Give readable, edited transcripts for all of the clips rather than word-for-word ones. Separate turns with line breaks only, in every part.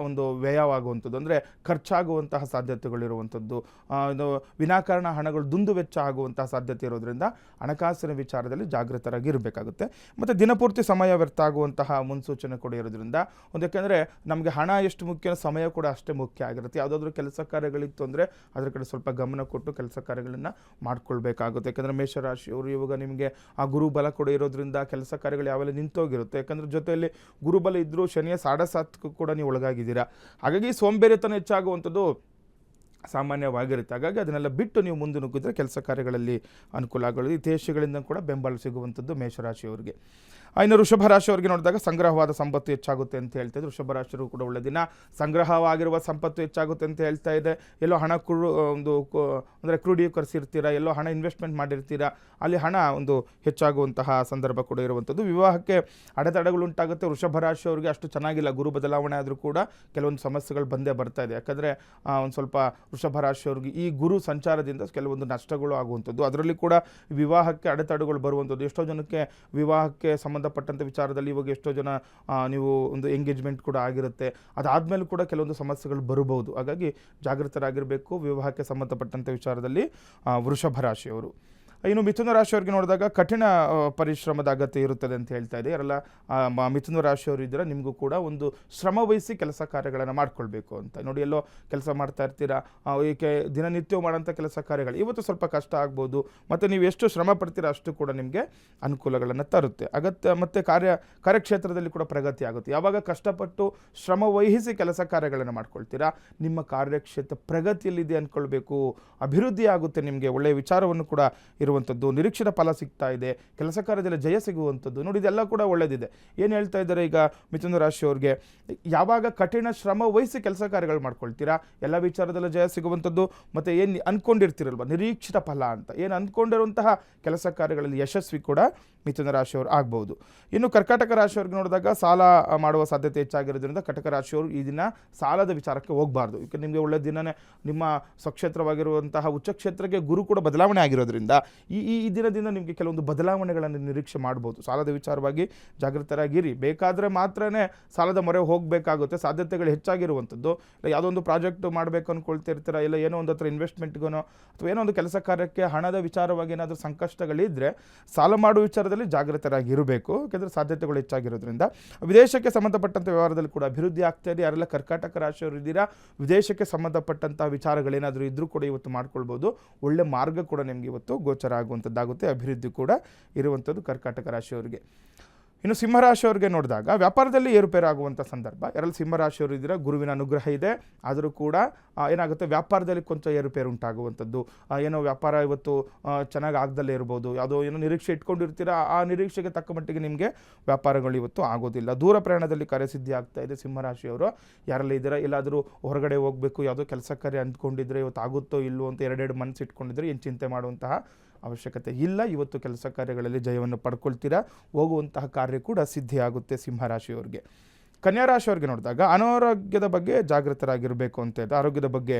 ಒಂದು ವ್ಯಯವಾಗುವಂಥದ್ದು, ಅಂದರೆ ಖರ್ಚಾಗುವಂತಹ ಸಾಧ್ಯತೆಗಳಿರುವಂಥದ್ದು, ಇದು ವಿನಾಕಾರಣ ಹಣಗಳು ದುಂದು ವೆಚ್ಚ ಆಗುವಂತಹ ಸಾಧ್ಯತೆ ಇರೋದ್ರಿಂದ ಹಣಕಾಸಿನ ವಿಚಾರದಲ್ಲಿ ಜಾಗೃತರಾಗಿ ಇರಬೇಕಾಗುತ್ತೆ. ಮತ್ತು ದಿನಪೂರ್ತಿ ಸಮಯ ವ್ಯರ್ಥ ಆಗುವಂತಹ ಮುನ್ಸೂಚನೆ ಕೂಡ ಇರೋದ್ರಿಂದ ಯಾಕೆಂದರೆ ನಮಗೆ ಹಣ ಎಷ್ಟು ಮುಖ್ಯ, ಸಮಯ ಕೂಡ ಅಷ್ಟೇ ಮುಖ್ಯ ಆಗಿರುತ್ತೆ. ಯಾವುದಾದ್ರೂ ಕೆಲಸ ಕಾರ್ಯಗಳಿತ್ತು ಅಂದರೆ ಅದರ ಕಡೆ ಸ್ವಲ್ಪ ಗಮನ ಕೊಟ್ಟು ಕೆಲಸ ಕಾರ್ಯಗಳನ್ನು ಮಾಡ್ಕೊಳ್ಬೇಕಾಗುತ್ತೆ. ಯಾಕಂದರೆ ಮೇಷರಾಶಿಯವರು ಇವಾಗ ನಿಮಗೆ ಆ ಗುರುಬಲ ಕೂಡ ಇರೋದ್ರಿಂದ ಕೆಲಸ ಕಾರ್ಯಗಳು ಯಾವೆಲ್ಲ ನಿಂತೋಗಿರುತ್ತೆ. ಯಾಕಂದರೆ ಜೊತೆಯಲ್ಲಿ ಗುರುಬಲ ಇದ್ದರೂ ಶನಿಯ 7.5 ಕೂಡ ನೀವು ಒಳಗಾಗಿದ್ದೀರಾ. ಹಾಗಾಗಿ ಸೋಂಬೇರಿತನ ಹೆಚ್ಚಾಗುವಂಥದ್ದು ಸಾಮಾನ್ಯವಾಗಿರುತ್ತೆ. ಹಾಗಾಗಿ ಅದನ್ನೆಲ್ಲ ಬಿಟ್ಟು ನೀವು ಮುಂದೆ ನುಗ್ಗಿದ್ರೆ ಕೆಲಸ ಕಾರ್ಯಗಳಲ್ಲಿ ಅನುಕೂಲ ಆಗೋದು. ಹಿತೈಷಿಗಳಿಂದ ಕೂಡ ಬೆಂಬಲ ಸಿಗುವಂಥದ್ದು ಮೇಷರಾಶಿಯವರಿಗೆ. ಇನ್ನು ವೃಷಭ ರಾಶಿಯವರಿಗೆ ನೋಡಿದಾಗ ಸಂಗ್ರಹವಾದ ಸಂಪತ್ತು ಹೆಚ್ಚಾಗುತ್ತೆ ಅಂತ ಹೇಳ್ತಾ ಇದ್ರು. ವೃಷಭ ರಾಶಿಯವರು ಕೂಡ ಒಳ್ಳೆ ದಿನ. ಸಂಗ್ರಹವಾಗಿರುವ ಸಂಪತ್ತು ಹೆಚ್ಚಾಗುತ್ತೆ ಅಂತ ಹೇಳ್ತಾ ಇದೆ. ಎಲ್ಲೋ ಹಣ ಅಂದರೆ ಕ್ರೋಢೀಕರಿಸಿರ್ತೀರಾ, ಎಲ್ಲೋ ಹಣ ಇನ್ವೆಸ್ಟ್ಮೆಂಟ್ ಮಾಡಿರ್ತೀರಾ, ಅಲ್ಲಿ ಹಣ ಒಂದು ಹೆಚ್ಚಾಗುವಂತಹ ಸಂದರ್ಭ ಕೂಡ ಇರುವಂಥದ್ದು. ವಿವಾಹಕ್ಕೆ ಅಡೆತಡೆಗಳು ಉಂಟಾಗುತ್ತೆ. ವೃಷಭ ರಾಶಿಯವರಿಗೆ ಅಷ್ಟು ಚೆನ್ನಾಗಿಲ್ಲ. ಗುರು ಬದಲಾವಣೆ ಆದರೂ ಕೂಡ ಕೆಲವೊಂದು ಸಮಸ್ಯೆಗಳು ಬಂದೇ ಬರ್ತಾ ಇದೆ. ಯಾಕಂದರೆ ಒಂದು ಸ್ವಲ್ಪ ವೃಷಭ ರಾಶಿಯವರಿಗೆ ಈ ಗುರು ಸಂಚಾರದಿಂದ ಕೆಲವೊಂದು ನಷ್ಟಗಳು ಆಗುವಂಥದ್ದು, ಅದರಲ್ಲಿ ಕೂಡ ವಿವಾಹಕ್ಕೆ ಅಡೆತಡೆಗಳು ಬರುವಂಥದ್ದು. ಎಷ್ಟೋ ಜನಕ್ಕೆ ವಿವಾಹಕ್ಕೆ ಸಂಬಂಧಪಟ್ಟಂಥ ವಿಚಾರದಲ್ಲಿ ಇವಾಗ ಎಷ್ಟೋ ಜನ ನೀವು ಒಂದು ಎಂಗೇಜ್ಮೆಂಟ್ ಕೂಡ ಆಗಿರುತ್ತೆ, ಅದಾದಮೇಲೆ ಕೂಡ ಕೆಲವೊಂದು ಸಮಸ್ಯೆಗಳು ಬರಬಹುದು. ಹಾಗಾಗಿ ಜಾಗೃತರಾಗಿರಬೇಕು ವಿವಾಹಕ್ಕೆ ಸಂಬಂಧಪಟ್ಟಂಥ ವಿಚಾರದಲ್ಲಿ ವೃಷಭ ರಾಶಿಯವರು. ಇನ್ನು ಮಿಥುನ ರಾಶಿಯವರಿಗೆ ನೋಡಿದಾಗ ಕಠಿಣ ಪರಿಶ್ರಮದ ಅಗತ್ಯ ಇರುತ್ತದೆ ಅಂತ ಹೇಳ್ತಾ ಇದೆ. ಯಾರೆಲ್ಲ ಮಿಥುನ ರಾಶಿಯವರು ಇದ್ದರೆ ನಿಮಗೂ ಕೂಡ ಒಂದು ಶ್ರಮ ವಹಿಸಿ ಕೆಲಸ ಕಾರ್ಯಗಳನ್ನು ಮಾಡ್ಕೊಳ್ಬೇಕು ಅಂತ ನೋಡಿ. ಎಲ್ಲೋ ಕೆಲಸ ಮಾಡ್ತಾ ಇರ್ತೀರಾ, ಏಕೆ ದಿನನಿತ್ಯ ಮಾಡೋಂಥ ಕೆಲಸ ಕಾರ್ಯಗಳು ಇವತ್ತು ಸ್ವಲ್ಪ ಕಷ್ಟ ಆಗ್ಬೋದು. ಮತ್ತು ನೀವು ಎಷ್ಟು ಶ್ರಮ ಪಡ್ತೀರಾ ಅಷ್ಟು ಕೂಡ ನಿಮಗೆ ಅನುಕೂಲಗಳನ್ನು ತರುತ್ತೆ. ಅಗತ್ಯ ಮತ್ತು ಕಾರ್ಯಕ್ಷೇತ್ರದಲ್ಲಿ ಕೂಡ ಪ್ರಗತಿ ಆಗುತ್ತೆ. ಯಾವಾಗ ಕಷ್ಟಪಟ್ಟು ಶ್ರಮ ವಹಿಸಿ ಕೆಲಸ ಕಾರ್ಯಗಳನ್ನು ಮಾಡ್ಕೊಳ್ತೀರಾ, ನಿಮ್ಮ ಕಾರ್ಯಕ್ಷೇತ್ರ ಪ್ರಗತಿಯಲ್ಲಿದೆ ಅಂದ್ಕೊಳ್ಬೇಕು, ಅಭಿವೃದ್ಧಿ ಆಗುತ್ತೆ, ನಿಮಗೆ ಒಳ್ಳೆಯ ವಿಚಾರವನ್ನು ಕೂಡ ಇರುವಂಥದ್ದು, ನಿರೀಕ್ಷಿತ ಫಲ ಸಿಗ್ತಾ ಇದೆ, ಕೆಲಸ ಕಾರ್ಯದಲ್ಲಿ ಜಯ ಸಿಗುವಂಥದ್ದು ನೋಡಿ. ಇದೆಲ್ಲ ಕೂಡ ಒಳ್ಳೆಯದಿದೆ. ಏನು ಹೇಳ್ತಾ ಇದ್ದಾರೆ ಈಗ ಮಿಥುನ ರಾಶಿಯವ್ರಿಗೆ, ಯಾವಾಗ ಕಠಿಣ ಶ್ರಮ ವಹಿಸಿ ಕೆಲಸ ಕಾರ್ಯಗಳು ಮಾಡ್ಕೊಳ್ತೀರಾ ಎಲ್ಲ ವಿಚಾರದಲ್ಲಿ ಜಯ ಸಿಗುವಂಥದ್ದು. ಮತ್ತು ಏನು ಅಂದ್ಕೊಂಡಿರ್ತೀರಲ್ವ ನಿರೀಕ್ಷಿತ ಫಲ ಅಂತ, ಏನು ಅಂದ್ಕೊಂಡಿರುವಂತಹ ಕೆಲಸ ಕಾರ್ಯಗಳಲ್ಲಿ ಯಶಸ್ವಿ ಕೂಡ ಮಿಥುನ ರಾಶಿಯವರು ಆಗ್ಬೋದು. ಇನ್ನು ಕರ್ಕಾಟಕ ರಾಶಿಯವ್ರಿಗೆ ನೋಡಿದಾಗ ಸಾಲ ಮಾಡುವ ಸಾಧ್ಯತೆ ಹೆಚ್ಚಾಗಿರೋದ್ರಿಂದ ಕಟಕ ರಾಶಿಯವರು ಈ ದಿನ ಸಾಲದ ವಿಚಾರಕ್ಕೆ ಹೋಗಬಾರ್ದು. ಈಗ ನಿಮಗೆ ಒಳ್ಳೆ ದಿನನೇ, ನಿಮ್ಮ ಸ್ವಕ್ಷೇತ್ರವಾಗಿರುವಂತಹ ಉಚ್ಚಕ್ಷೇತ್ರಕ್ಕೆ ಗುರು ಕೂಡ ಬದಲಾವಣೆ ಆಗಿರೋದ್ರಿಂದ ಈ ದಿನದಿಂದ ನಿಮಗೆ ಕೆಲವೊಂದು ಬದಲಾವಣೆಗಳನ್ನು ನಿರೀಕ್ಷೆ ಮಾಡ್ಬೋದು. ಸಾಲದ ವಿಚಾರವಾಗಿ ಜಾಗೃತರಾಗಿರಿ. ಬೇಕಾದರೆ ಮಾತ್ರನೇ ಸಾಲದ ಮೊರೆ ಹೋಗಬೇಕಾಗುತ್ತೆ, ಸಾಧ್ಯತೆಗಳು ಹೆಚ್ಚಾಗಿರುವಂಥದ್ದು. ಯಾವುದೋ ಒಂದು ಪ್ರಾಜೆಕ್ಟ್ ಮಾಡಬೇಕು ಅಂದ್ಕೊಳ್ತಿರ್ತೀರ, ಇಲ್ಲ ಏನೋ ಒಂದು ಹತ್ರ ಇನ್ವೆಸ್ಟ್ಮೆಂಟ್ಗೋ ಅಥವಾ ಏನೋ ಒಂದು ಕೆಲಸ ಕಾರ್ಯಕ್ಕೆ ಹಣದ ವಿಚಾರವಾಗಿ ಏನಾದರೂ ಸಂಕಷ್ಟಗಳಿದ್ದರೆ ಸಾಲ ಮಾಡುವ ವಿಚಾರದಲ್ಲಿ ಜಾಗೃತರಾಗಿರಬೇಕು. ಯಾಕೆಂದರೆ ಸಾಧ್ಯತೆಗಳು ಹೆಚ್ಚಾಗಿರೋದ್ರಿಂದ ವಿದೇಶಕ್ಕೆ ಸಂಬಂಧಪಟ್ಟಂಥ ವ್ಯವಹಾರದಲ್ಲಿ ಕೂಡ ಅಭಿವೃದ್ಧಿ ಆಗ್ತಾ ಇದೆ. ಯಾರೆಲ್ಲ ಕರ್ಕಾಟಕ ರಾಶಿಯವರು ಇದ್ದೀರಾ, ವಿದೇಶಕ್ಕೆ ಸಂಬಂಧಪಟ್ಟಂಥ ವಿಚಾರಗಳೇನಾದರೂ ಇದ್ದರೂ ಕೂಡ ಇವತ್ತು ಮಾಡ್ಕೊಳ್ಬೋದು. ಒಳ್ಳೆ ಮಾರ್ಗ ಕೂಡ ನಿಮಗೆ ಇವತ್ತು ಗೋಚರ ಆಗುವಂಥದ್ದಾಗುತ್ತೆ. ಅಭಿವೃದ್ಧಿ ಕೂಡ ಇರುವಂಥದ್ದು ಕರ್ಕಾಟಕ ರಾಶಿಯವರಿಗೆ. ಇನ್ನು ಸಿಂಹರಾಶಿಯವರಿಗೆ ನೋಡಿದಾಗ ವ್ಯಾಪಾರದಲ್ಲಿ ಏರುಪೇರು ಆಗುವಂಥ ಸಂದರ್ಭ. ಯಾರಲ್ಲಿ ಸಿಂಹರಾಶಿಯವರು ಇದ್ದೀರಾ, ಗುರುವಿನ ಅನುಗ್ರಹ ಇದೆ, ಆದರೂ ಕೂಡ ಏನಾಗುತ್ತೆ ವ್ಯಾಪಾರದಲ್ಲಿ ಕೊಂಚ ಏರುಪೇರು ಉಂಟಾಗುವಂಥದ್ದು. ಏನೋ ವ್ಯಾಪಾರ ಇವತ್ತು ಚೆನ್ನಾಗಿ ಆಗದಲ್ಲೇ ಇರ್ಬೋದು, ಯಾವುದೋ ಏನೋ ನಿರೀಕ್ಷೆ ಇಟ್ಕೊಂಡಿರ್ತೀರಾ, ಆ ನಿರೀಕ್ಷೆಗೆ ತಕ್ಕ ಮಟ್ಟಿಗೆ ನಿಮಗೆ ವ್ಯಾಪಾರಗಳು ಇವತ್ತು ಆಗೋದಿಲ್ಲ. ದೂರ ಪ್ರಯಾಣದಲ್ಲಿ ಕಾರ್ಯಸಿದ್ಧಿ ಆಗ್ತಾ ಇದೆ ಸಿಂಹರಾಶಿಯವರು. ಯಾರೆಲ್ಲ ಇದ್ದೀರಾ, ಎಲ್ಲಾದರೂ ಹೊರಗಡೆ ಹೋಗಬೇಕು, ಯಾವುದೋ ಕೆಲಸ ಕಾರ್ಯ ಅಂದ್ಕೊಂಡಿದ್ರೆ ಇವತ್ತು ಆಗುತ್ತೋ ಇಲ್ಲವೋ ಅಂತ ಎರಡೆರಡು ಮನಸ್ಸು ಇಟ್ಕೊಂಡಿದ್ರೆ ಏನು ಚಿಂತೆ ಮಾಡುವಂತಹ ಅವಶ್ಯಕತೆ ಇಲ್ಲ. ಇವತ್ತು ಕೆಲಸ ಕಾರ್ಯಗಳಲ್ಲಿ ಜಯವನ್ನು ಪಡ್ಕೊಳ್ತೀರಾ, ಹೋಗುವಂತಹ ಕಾರ್ಯ ಕೂಡ ಸಿದ್ಧಿಯಾಗುತ್ತೆ ಸಿಂಹರಾಶಿಯವರಿಗೆ. ಕನ್ಯಾ ರಾಶಿಯವರಿಗೆ ನೋಡಿದಾಗ ಅನಾರೋಗ್ಯದ ಬಗ್ಗೆ ಜಾಗೃತರಾಗಿರಬೇಕು ಅಂತ ಇದೆ. ಆರೋಗ್ಯದ ಬಗ್ಗೆ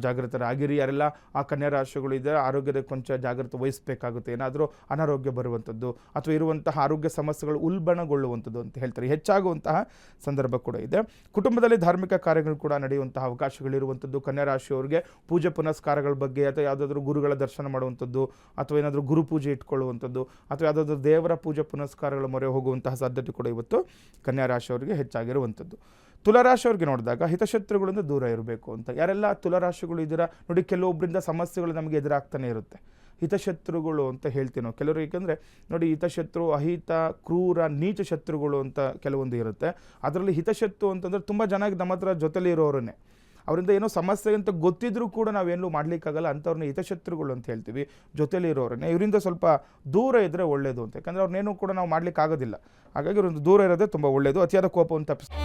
ಜಾಗೃತರಾಗಿರಿ. ಯಾರೆಲ್ಲ ಆ ಕನ್ಯಾ ರಾಶಿಗಳು ಇದ್ದರೆ ಆರೋಗ್ಯದ ಕೊಂಚ ಜಾಗೃತಿ ವಹಿಸಬೇಕಾಗುತ್ತೆ. ಏನಾದರೂ ಅನಾರೋಗ್ಯ ಬರುವಂಥದ್ದು ಅಥವಾ ಇರುವಂತಹ ಆರೋಗ್ಯ ಸಮಸ್ಯೆಗಳು ಉಲ್ಬಣಗೊಳ್ಳುವಂಥದ್ದು ಅಂತ ಹೇಳ್ತಾರೆ, ಹೆಚ್ಚಾಗುವಂತಹ ಸಂದರ್ಭ ಕೂಡ ಇದೆ. ಕುಟುಂಬದಲ್ಲಿ ಧಾರ್ಮಿಕ ಕಾರ್ಯಗಳು ಕೂಡ ನಡೆಯುವಂತಹ ಅವಕಾಶಗಳಿರುವಂಥದ್ದು. ಕನ್ಯಾ ರಾಶಿಯವರಿಗೆ ಪೂಜೆ ಪುನಸ್ಕಾರಗಳ ಬಗ್ಗೆ ಅಥವಾ ಯಾವುದಾದ್ರೂ ಗುರುಗಳ ದರ್ಶನ ಮಾಡುವಂಥದ್ದು ಅಥವಾ ಏನಾದರೂ ಗುರು ಪೂಜೆ ಇಟ್ಕೊಳ್ಳುವಂಥದ್ದು ಅಥವಾ ಯಾವುದಾದ್ರೂ ದೇವರ ಪೂಜೆ ಪುನಸ್ಕಾರಗಳ ಮೊರೆ ಹೋಗುವಂತಹ ಸಾಧ್ಯತೆ ಕೂಡ ಇವತ್ತು ಕನ್ಯಾ ರಾಶಿಯವರಿಗೆ ಹೆಚ್ಚಾಗಿರುವಂಥದ್ದು. ತುಲಾರಾಶಿಯವ್ರಿಗೆ ನೋಡಿದಾಗ ಹಿತಶತ್ರುಗಳಿಂದ ದೂರ ಇರಬೇಕು ಅಂತ. ಯಾರೆಲ್ಲ ತುಲಾರಾಶಿಗಳು ಇದ್ದೀರಾ ನೋಡಿ, ಕೆಲವೊಬ್ಬರಿಂದ ಸಮಸ್ಯೆಗಳು ನಮಗೆ ಎದುರಾಗ್ತಾನೆ ಇರುತ್ತೆ. ಹಿತಶತ್ರುಗಳು ಅಂತ ಹೇಳ್ತೀವಿ ನಾವು ಕೆಲವರು. ಏಕೆಂದರೆ ನೋಡಿ, ಹಿತಶತ್ರು, ಅಹಿತ, ಕ್ರೂರ, ನೀಚ ಶತ್ರುಗಳು ಅಂತ ಕೆಲವೊಂದು ಇರುತ್ತೆ. ಅದರಲ್ಲಿ ಹಿತಶತ್ರು ಅಂತಂದರೆ ತುಂಬ ಚೆನ್ನಾಗಿ ನಮ್ಮ ಹತ್ರ ಜೊತೆಲಿ ಇರೋರನ್ನೇ, ಅವರಿಂದ ಏನೋ ಸಮಸ್ಯೆ ಅಂತ ಗೊತ್ತಿದ್ರೂ ಕೂಡ ನಾವೇನೂ ಮಾಡಲಿಕ್ಕಾಗಲ್ಲ, ಅಂಥವ್ರನ್ನ ಹಿತಶತ್ರುಗಳು ಅಂತ ಹೇಳ್ತೀವಿ. ಜೊತೆಲಿ ಇರೋರನ್ನೇ, ಇವರಿಂದ ಸ್ವಲ್ಪ ದೂರ ಇದ್ದರೆ ಒಳ್ಳೆಯದು ಅಂತ. ಯಾಕಂದರೆ ಅವ್ರನ್ನೇನೂ ಕೂಡ ನಾವು ಮಾಡಲಿಕ್ಕಾಗೋದಿಲ್ಲ. ಹಾಗಾಗಿ ಅವ್ರೊಂದು ದೂರ ಇರೋದೇ ತುಂಬ ಒಳ್ಳೆಯದು. ಅತಿಯಾದ ಕೋಪವನ್ನು ತಪ್ಪಿಸ್ತಾರೆ.